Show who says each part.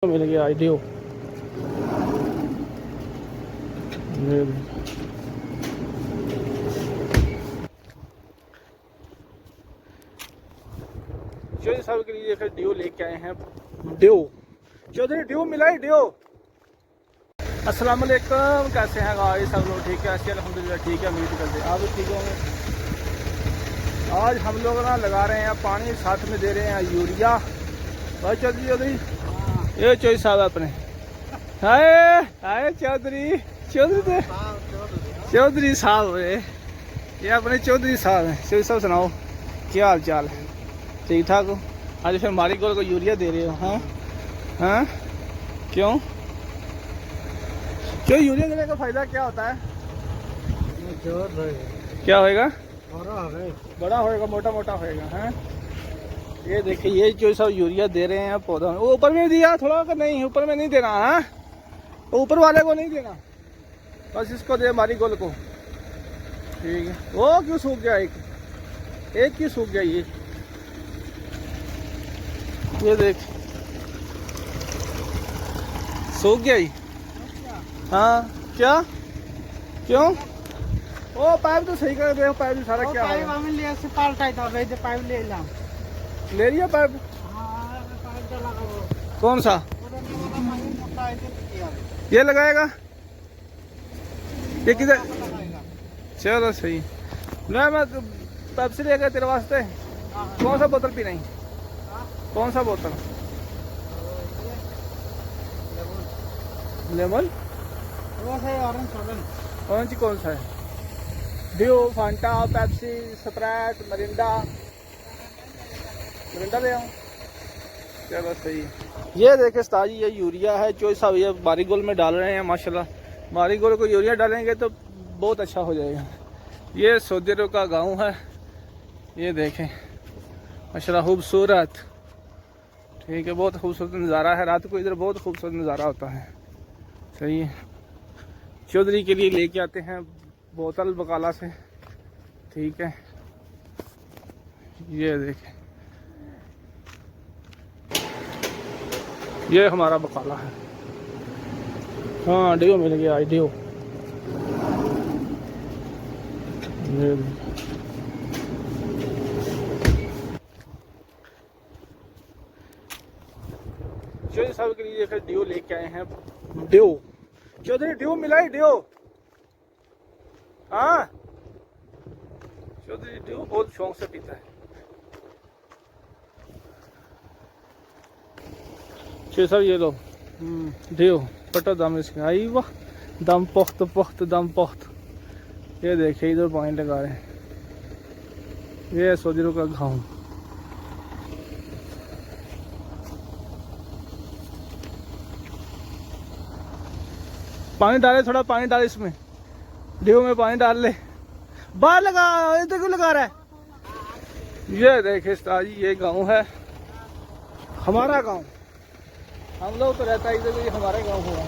Speaker 1: मिल गया आईडियो। चौधरी साहब के लिए फिर डियो लेके आए हैं। डियो चौधरी डियो मिला है डियो। अस्सलाम वालेकुम, कैसे हैं गाइस सब लोग? ठीक है, अच्छे अल्हम्दुलिल्लाह ठीक है, उम्मीद करते हैं आप भी ठीक होंगे। आज हम लोग ना लगा रहे हैं पानी, साथ में दे रहे हैं यूरिया। भाई चौधरी ये चौधरी साहब अपने हाय हाय चौधरी चौधरी साहब ये अपने चौधरी साहब हैं। चौधरी साहब सुनाओ क्या हाल चाल है? ठीक ठाक हो? आज फिर मारी गोल को यूरिया दे रहे हो? हाँ क्यों क्यों यूरिया देने का फायदा क्या होता है? क्या होएगा? बड़ा होएगा, मोटा मोटा होएगा। हैं ये देखिए, ये जो सब यूरिया दे रहे हैं पौधा में, वो ऊपर में दिया थोड़ा का नहीं, ऊपर में नहीं देना है, ऊपर वाले को नहीं देना, बस इसको दे मारी गोल को। ठीक है। वो क्यों सूख गया? एक क्यों सूख गया? ये देख सूख गया ही। हाँ क्या क्यों? ओ पाइप तो सही कर दे, पाइप सारा क्या है?
Speaker 2: पाइप
Speaker 1: ले लिया पाइप? कौन सा? ये लगाएगा? ये किधर? चलो सही। मैं पेप्सी लेगा तेरे वास्ते। कौन सा बोतल पीना है? कौन सा बोतल? लेमन? ऑरेंज कौन सा है? Deo, Phanta, Pepsi, Sprite, Mirinda ले आऊँ? चलो सही। ये देखे ताजी, ये यूरिया है जो सब ये मारीगोल्ड में डाल रहे हैं। माशाल्लाह मारीगोल्ड को यूरिया डालेंगे तो बहुत अच्छा हो जाएगा। ये सऊदी अरब का गांव है, ये देखें माशाल्लाह खूबसूरत। ठीक है, बहुत खूबसूरत नज़ारा है। रात को इधर बहुत खूबसूरत नज़ारा होता है। सही है। चौधरी के लिए लेके आते हैं बोतल बकाला से। ठीक है, ये देखें, ये हमारा बकाला है। हाँ डियो मिल गया डियो। चौधरी साहब के लिए फिर डियो लेके आए हैं। डियो चौधरी डियो मिला है डियो। हाँ चौधरी डियो बहुत शौक से पीता है। चौधरी साहब ये लो डियो पटा दम इसका। आई वाह, दम पुख्त दम पुख्त। ये देखिए इधर पानी लगा रहे हैं। ये सऊदी अरब का गाँव। पानी डाले, थोड़ा पानी डाल इसमें, डियो में पानी डाल ले। बाहर लगा, इधर क्यों लगा रहा है? ये देखे ताजी, ये गांव है हमारा गांव। हम लोग तो रहता है इधर, ये हमारे गांव हुआ।